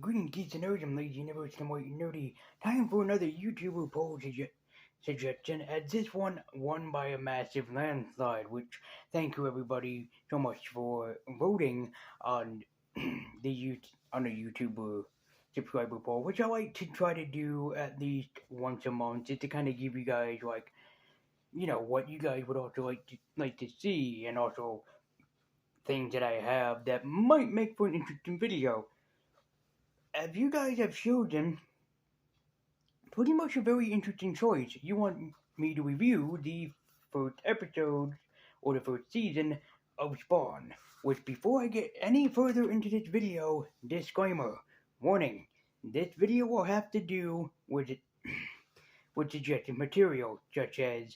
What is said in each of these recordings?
Greetings, geeks and nerds, I'm Lazy Universe and White and Nerdy. Time for another YouTuber poll suggestion, as this one won by a massive landslide, which thank you everybody so much for voting on the YouTuber subscriber poll, which I like to try to do at least once a month, just to kind of give you guys what you guys would also like to see, and also things that I have that might make for an interesting video. As you guys have chosen pretty much a very interesting choice. You want me to review the first episode or the first season of Spawn. Which, before I get any further into this video, disclaimer, warning, this video will have to do with suggested material such as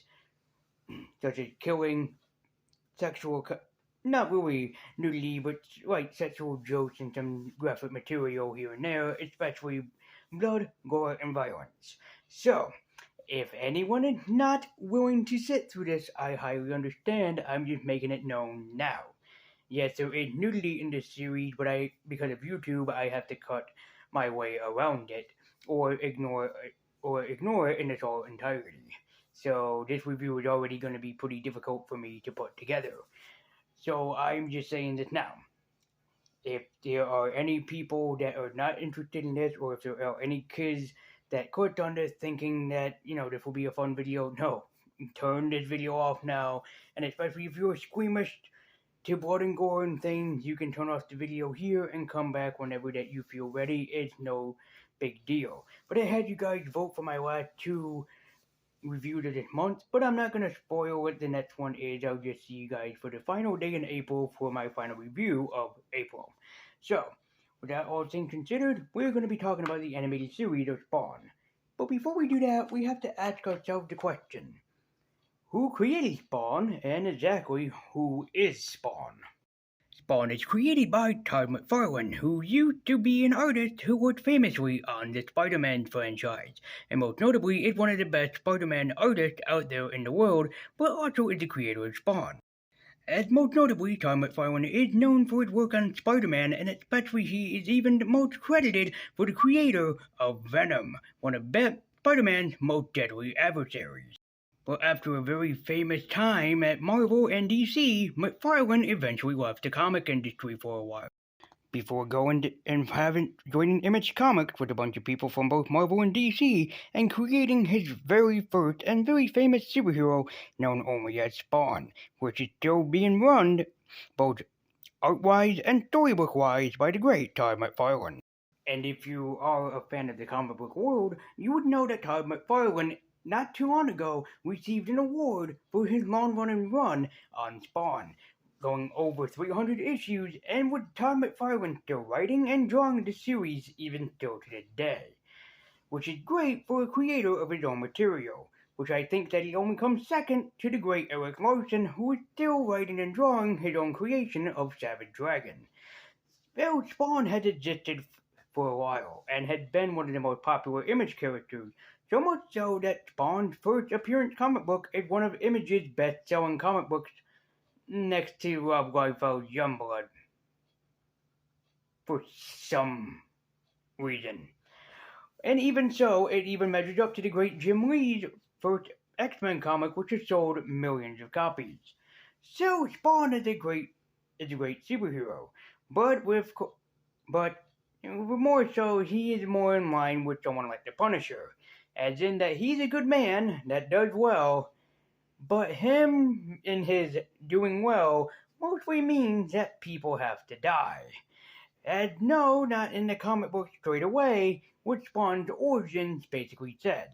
killing, not really nudity, but like sexual jokes and some graphic material here and there, especially blood, gore, and violence. So, if anyone is not willing to sit through this, I highly understand. I'm just making it known now. Yes, there is nudity in this series, but because of YouTube, I have to cut my way around it, or ignore it in its all entirety. So this review is already going to be pretty difficult for me to put together. So I'm just saying this now. If there are any people that are not interested in this, or if there are any kids that clicked on this thinking that, this will be a fun video, no. Turn this video off now. And especially if you're squeamish to blood and gore and things, you can turn off the video here and come back whenever that you feel ready. It's no big deal. But I had you guys vote for my last two reviews of this month, but I'm not going to spoil what the next one is. I'll just see you guys for the final day in April for my final review of April. So, with that all things considered, we're going to be talking about the animated series of Spawn. But before we do that, we have to ask ourselves the question: who created Spawn, and exactly who is Spawn? Spawn is created by Todd McFalene, who used to be an artist who worked famously on the Spider-Man franchise, and most notably is one of the best Spider-Man artists out there in the world, but also is the creator of Spawn. As most notably, Todd McFarlane is known for his work on Spider-Man, and especially he is even most credited for the creator of Venom, one of Spider-Man's most deadly adversaries. But after a very famous time at Marvel and DC, McFarlane eventually left the comic industry for a while, before joining Image Comics with a bunch of people from both Marvel and DC, and creating his very first and very famous superhero known only as Spawn, which is still being run both art-wise and storybook-wise by the great Todd McFarlane. And if you are a fan of the comic book world, you would know that Todd McFarlane not too long ago received an award for his long-running run on Spawn, going over 300 issues, and with Todd McFarlane still writing and drawing the series even still to this day, which is great for a creator of his own material, which I think that he only comes second to the great Eric Larson, who is still writing and drawing his own creation of Savage Dragon. Well, Spawn has existed for a while, and had been one of the most popular Image characters, so much so that Spawn's first appearance comic book is one of Image's best-selling comic books, next to Rob Liefeld's Youngblood, for some reason. And even so, it even measures up to the great Jim Lee's first X-Men comic, which has sold millions of copies. So Spawn is a great superhero, but more so, he is more in line with someone like the Punisher, as in that he's a good man that does well, but him in his doing well mostly means that people have to die. And no, not in the comic book straight away, what Spawn's origins basically said.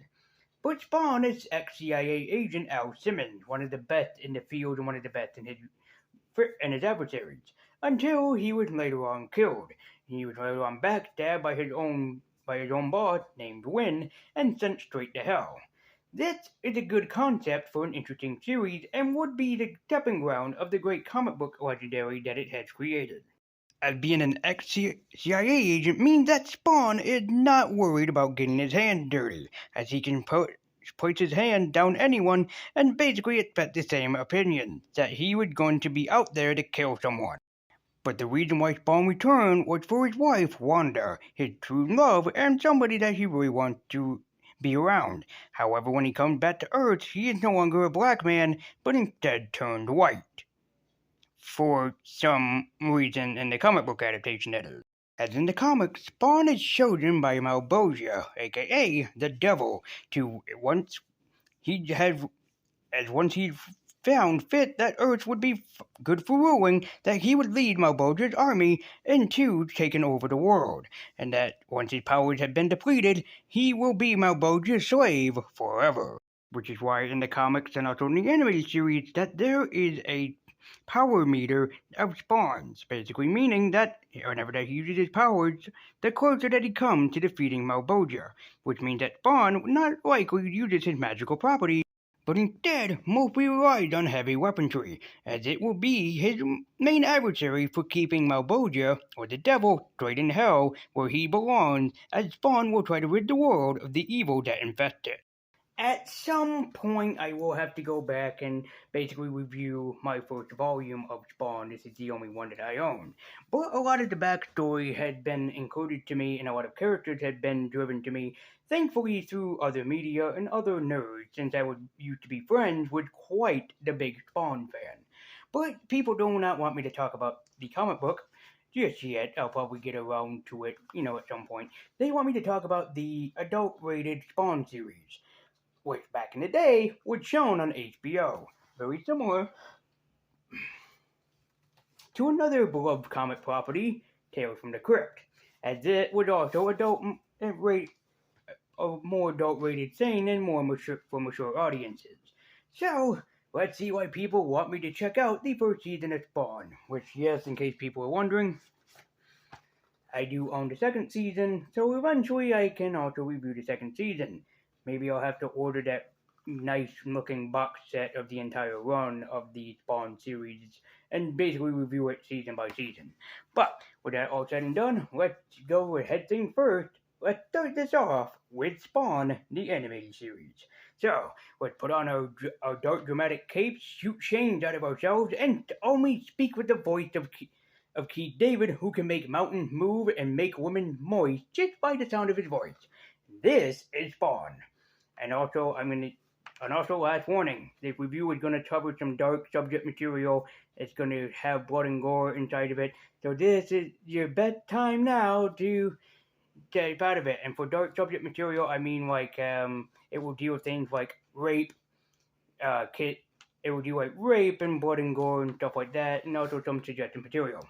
But Spawn is ex-CIA agent Al Simmons, one of the best in the field and one of the best in his adversaries, until he was later on killed. He was later on backstabbed by his own boss named Wynn and sent straight to hell. This is a good concept for an interesting series and would be the stepping ground of the great comic book legendary that it has created. As being an ex-CIA agent means that Spawn is not worried about getting his hands dirty, as he can place his hand down anyone and basically expect the same opinion, that he was going to be out there to kill someone. But the reason why Spawn returned was for his wife, Wanda, his true love, and somebody that he really wants to be around. However, when he comes back to Earth, he is no longer a black man, but instead turned white. For some reason in the comic book adaptation, that is. As in the comics, Spawn is chosen by Malbosia, aka the Devil, to once he found fit that Earth would be good for ruling, that he would lead Malbosia's army into taking over the world, and that once his powers have been depleted, he will be Malbosia's slave forever. Which is why in the comics and also in the animated series that there is a power meter of Spawn's, basically meaning that whenever that he uses his powers, the closer that he comes to defeating Malbosia, which means that Spawn not likely uses his magical properties, but instead mostly relies on heavy weaponry, as it will be his main adversary for keeping Malbosia, or the Devil, straight in hell where he belongs, as Spawn will try to rid the world of the evil that infests it. At some point, I will have to go back and basically review my first volume of Spawn. This is the only one that I own. But a lot of the backstory had been included to me, and a lot of characters had been driven to me, thankfully through other media and other nerds, since I used to be friends with quite the big Spawn fan. But people do not want me to talk about the comic book just yet. I'll probably get around to it, at some point. They want me to talk about the adult-rated Spawn series, which back in the day was shown on HBO. Very similar to another beloved comic property, Tales from the Crypt, as it was also a more adult-rated thing and more for mature audiences. So, let's see why people want me to check out the first season of Spawn, which, yes, in case people are wondering, I do own the second season, so eventually I can also review the second season. Maybe I'll have to order that nice looking box set of the entire run of the Spawn series and basically review it season by season. But with that all said and done, let's go ahead thing first. Let's start this off with Spawn, the animated series. So, let's put on our dark dramatic capes, shoot chains out of ourselves, and only speak with the voice of Keith David, who can make mountains move and make women moist just by the sound of his voice. This is Spawn. And also, last warning, this review is going to cover some dark subject material. It's going to have blood and gore inside of it. So this is your best time now to get out of it. And for dark subject material, I mean it will deal with things like rape, it will deal like rape and blood and gore and stuff like that, and also some suggestive material.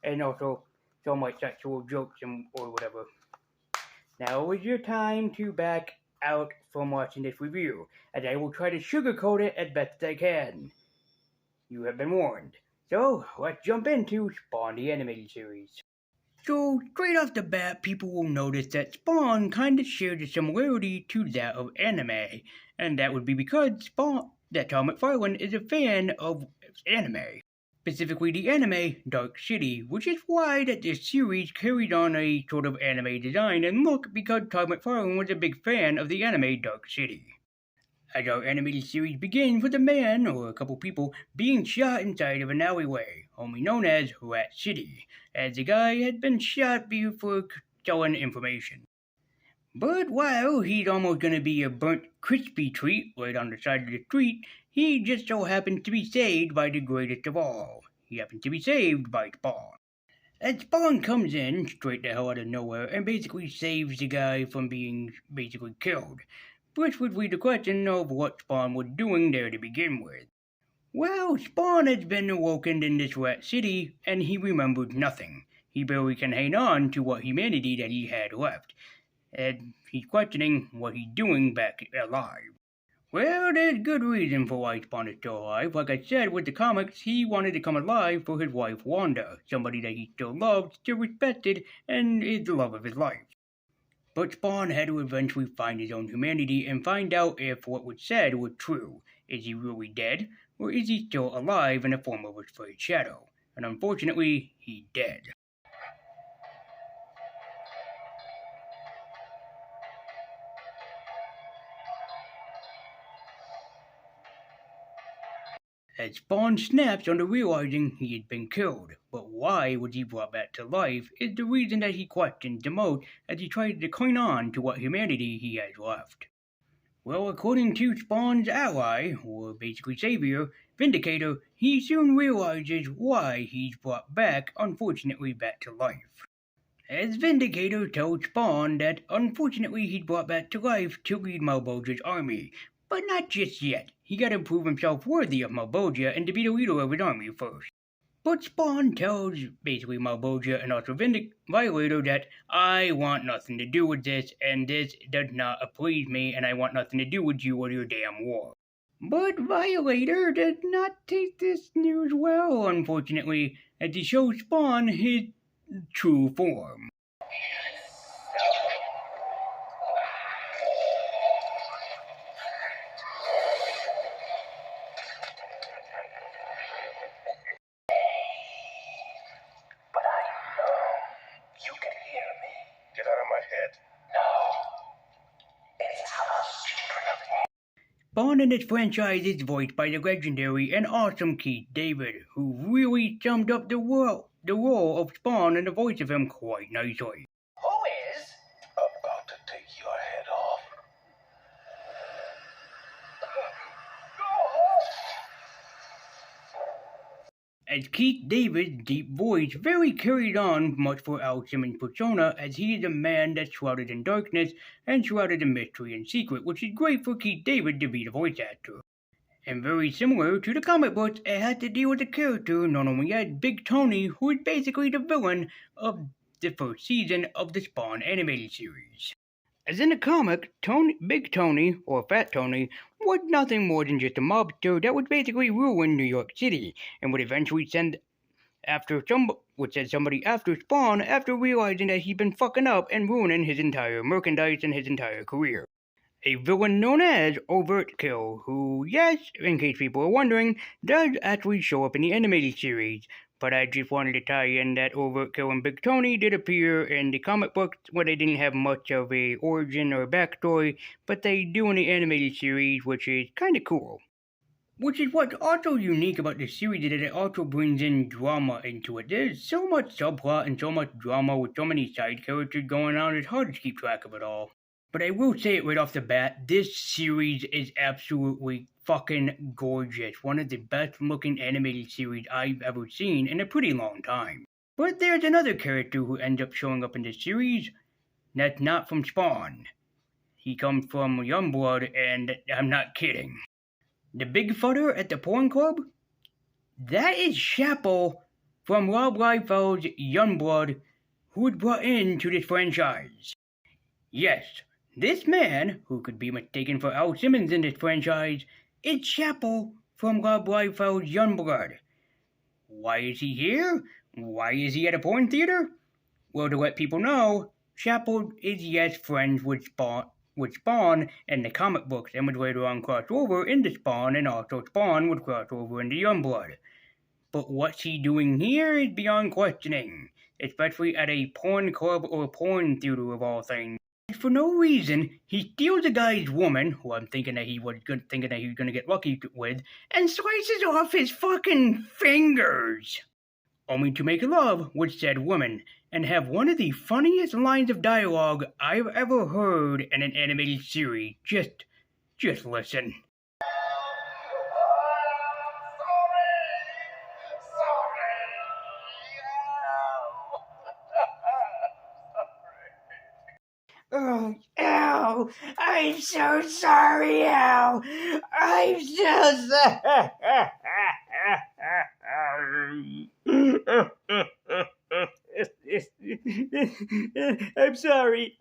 And also some like sexual jokes or whatever. Now is your time to back out from watching this review, as I will try to sugarcoat it as best as I can. You have been warned. So, let's jump into Spawn the Animated Series. So, straight off the bat, people will notice that Spawn kind of shares a similarity to that of anime, and that would be because Todd McFalene is a fan of anime. Specifically the anime Dark City, which is why that this series carried on a sort of anime design and look because Todd McFarlane was a big fan of the anime Dark City. As our animated series begins with a man, or a couple people, being shot inside of an alleyway, only known as Rat City, as the guy had been shot for selling information. But while he's almost gonna be a burnt crispy treat right on the side of the street, he just so happens to be saved by the greatest of all. He happens to be saved by Spawn. And Spawn comes in straight the hell out of nowhere and basically saves the guy from being basically killed, which would lead the question of what Spawn was doing there to begin with. Well, Spawn has been awoken in this Rat City, and he remembered nothing. He barely can hang on to what humanity that he had left, and he's questioning what he's doing back alive. Well, there's good reason for why Spawn is still alive. Like I said, with the comics, he wanted to come alive for his wife Wanda, somebody that he still loved, still respected, and is the love of his life. But Spawn had to eventually find his own humanity and find out if what was said was true. Is he really dead, or is he still alive in the form of a straight shadow? And unfortunately, he's dead. As Spawn snaps under realizing he had been killed, but why was he brought back to life is the reason that he questions the most as he tries to cling on to what humanity he has left. Well, according to Spawn's ally, or basically savior, Vindicator, he soon realizes why he's brought back, unfortunately, back to life. As Vindicator tells Spawn that unfortunately he's brought back to life to lead Malebolgia's army, but not just yet. He gotta prove himself worthy of Malebolgia and to be the leader of his army first. But Spawn tells basically Malebolgia and also Violator that I want nothing to do with this, and this does not please me, and I want nothing to do with you or your damn war. But Violator does not take this news well, unfortunately, as he shows Spawn his true form. Spawn in this franchise is voiced by the legendary and awesome Keith David, who really summed up the role of Spawn and the voice of him quite nicely. Who is about to take your head off? As Keith David's deep voice very carried on much for Al Simmons' persona, as he is a man that's shrouded in darkness and shrouded in mystery and secret, which is great for Keith David to be the voice actor. And very similar to the comic books, it had to deal with a character known only as Big Tony, who is basically the villain of the first season of the Spawn animated series. As in the comic, Big Tony, or Fat Tony, was nothing more than just a mobster that would basically ruin New York City, and would eventually send somebody after Spawn after realizing that he'd been fucking up and ruining his entire merchandise and his entire career. A villain known as Overkill, who, yes, in case people are wondering, does actually show up in the animated series, but I just wanted to tie in that Overkill and Big Tony did appear in the comic books where they didn't have much of a origin or backstory, but they do in the animated series, which is kinda cool. Which is what's also unique about the series, is that it also brings in drama into it. There's so much subplot and so much drama with so many side characters going on, it's hard to keep track of it all. But I will say it right off the bat, this series is absolutely fucking gorgeous. One of the best looking animated series I've ever seen in a pretty long time. But there's another character who ends up showing up in this series that's not from Spawn. He comes from Youngblood, and I'm not kidding. The big futter at the porn club? That is Chapel from Rob Liefeld's Youngblood, who was brought into this franchise. Yes, this man, who could be mistaken for Al Simmons in this franchise, is Chapel from Rob Liefeld's Youngblood. Why is he here? Why is he at a porn theater? Well, to let people know, Chapel is, yes, friends with Spawn in the comic books and would later on cross over into Spawn, and also Spawn would cross over into Youngblood. But what's he doing here is beyond questioning, especially at a porn club or porn theater of all things. For no reason, he steals a guy's woman, who I'm thinking that he was gonna get lucky with, and slices off his fucking fingers, only to make love with said woman, and have one of the funniest lines of dialogue I've ever heard in an animated series. Just listen. Oh, Al! I'm so sorry, Al! I'm so sorry!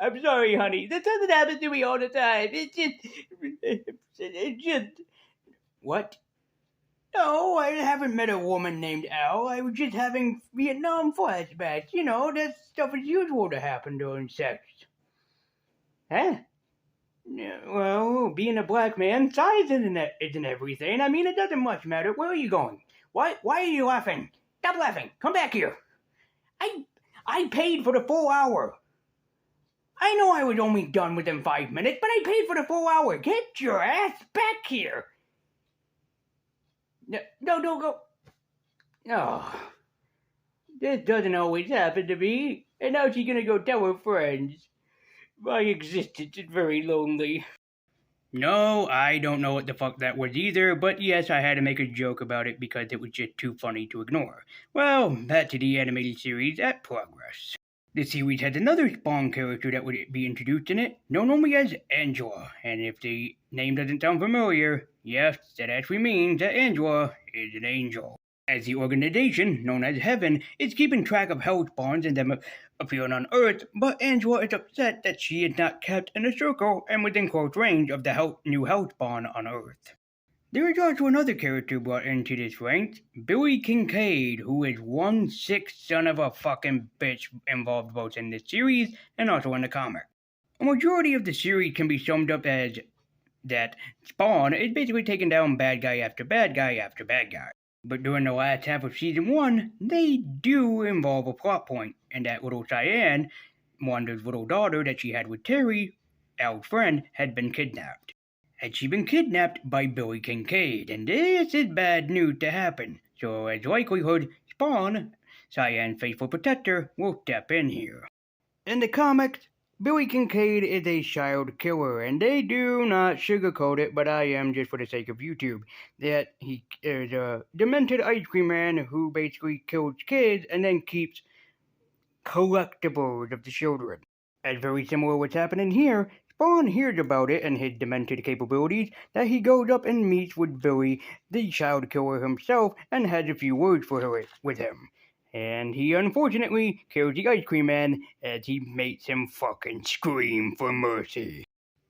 I'm sorry, honey. That doesn't happen to me all the time. It just... What? No, I haven't met a woman named Al. I was just having Vietnam flashbacks. You know, that stuff is usual to happen during sex. Huh? Well, being a black man, size isn't everything. I mean, it doesn't much matter. Where are you going? Why are you laughing? Stop laughing. Come back here. I paid for the full hour. I know I was only done within 5 minutes, but I paid for the full hour. Get your ass back here. No, don't go. Oh. This doesn't always happen to me, and now she's gonna go tell her friends. My existence is very lonely. No, I don't know what the fuck that was either, but yes, I had to make a joke about it because it was just too funny to ignore. Well, back to the animated series at progress. The series has another Spawn character that would be introduced in it, known only as Angela, and if the name doesn't sound familiar, yes, that actually means that Angela is an angel. As the organization, known as Heaven, is keeping track of hell spawns and them appearing on Earth, but Angela is upset that she is not kept in a circle and within close range of the new hell spawn on Earth. There is also another character brought into this ranks, Billy Kincaid, who is one sick son of a fucking bitch involved both in this series and also in the comic. A majority of the series can be summed up as that Spawn is basically taking down bad guy after bad guy after bad guy. But during the last half of season 1, they do involve a plot point, and that little Cheyenne, Wanda's little daughter that she had with Terry, Al's friend, had been kidnapped. Had she been kidnapped by Billy Kincaid, and this is bad news to happen, so as likelihood, Spawn, Cheyenne's faithful protector, will step in here. In the comics, Billy Kincaid is a child killer, and they do not sugarcoat it, but I am just for the sake of YouTube. That he is a demented ice cream man who basically kills kids and then keeps collectibles of the children. As very similar to what's happening here, Spawn hears about it and his demented capabilities that he goes up and meets with Billy, the child killer himself, and has a few words with him. And he unfortunately kills the ice cream man as he makes him fucking scream for mercy.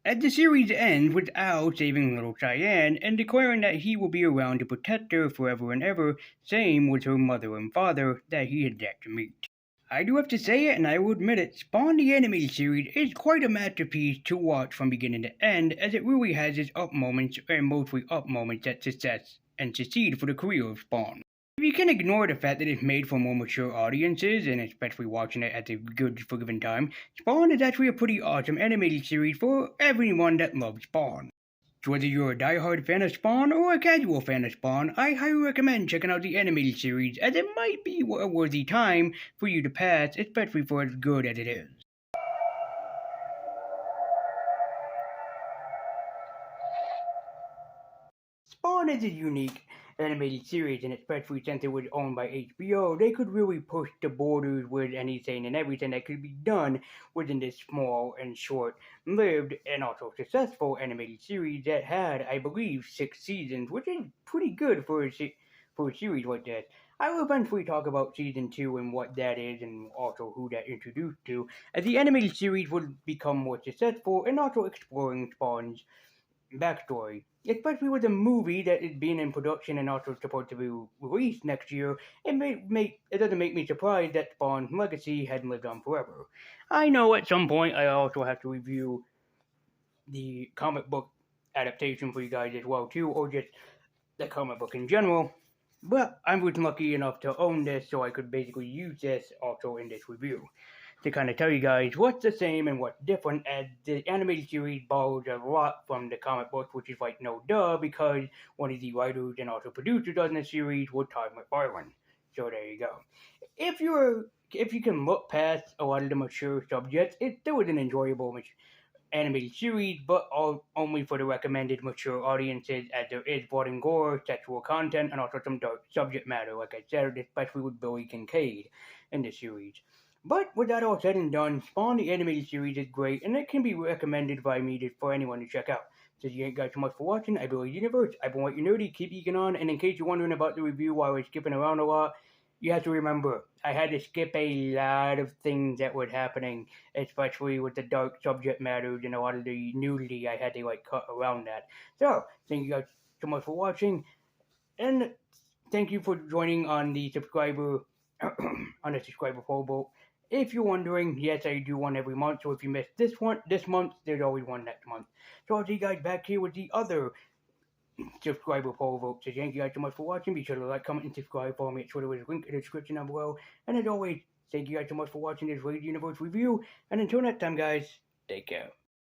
As the series ends with Al saving little Cheyenne and declaring that he will be around to protect her forever and ever, same with her mother and father that he had yet to meet. I do have to say it, and I will admit it, Spawn the animated series is quite a masterpiece to watch from beginning to end, as it really has its up moments, and mostly up moments that success and succeed for the career of Spawn. If you can ignore the fact that it's made for more mature audiences, and especially watching it at a good forgiven time, Spawn is actually a pretty awesome animated series for everyone that loves Spawn. So whether you're a die-hard fan of Spawn or a casual fan of Spawn, I highly recommend checking out the animated series, as it might be a worthy time for you to pass, especially for as good as it is. Spawn is a unique animated series, and especially since it was owned by HBO, they could really push the borders with anything and everything that could be done within this small and short-lived and also successful animated series that had, I believe, 6 seasons, which is pretty good for a series like that. I will eventually talk about season 2 and what that is and also who that introduced to, as the animated series would become more successful and also exploring Spawn's backstory, especially with a movie that is being in production and also supposed to be released next year. It doesn't make me surprised that Spawn's legacy hadn't lived on forever. I know at some point I also have to review the comic book adaptation for you guys as well too, or just the comic book in general. But I was lucky enough to own this, so I could basically use this also in this review to kind of tell you guys what's the same and what's different, as the animated series borrows a lot from the comic books, which is like no duh, because one of the writers and also producers on the series was Todd McFalene. So there you go. If you can look past a lot of the mature subjects, it still is an enjoyable animated series, but only for the recommended mature audiences, as there is blood and gore, sexual content, and also some dark subject matter, like I said, especially with Billy Kincaid in the series. But with that all said and done, Spawn the animated series is great, and it can be recommended by me for anyone to check out. So you guys so much for watching. I believe universe. I've been White You Nerdy. Keep eking on, and in case you're wondering about the review while I was skipping around a lot, you have to remember, I had to skip a lot of things that were happening, especially with the dark subject matters and a lot of the nudity. I had to cut around that. So thank you guys so much for watching, and thank you for joining on the subscriber poll vote. If you're wondering, yes, I do one every month. So if you missed this month, there's always one next month. So I'll see you guys back here with the other subscriber poll vote. So thank you guys so much for watching. Be sure to like, comment, and subscribe. Follow me at Twitter with a link in the description down below. And as always, thank you guys so much for watching this Raid Universe review. And until next time, guys, take care.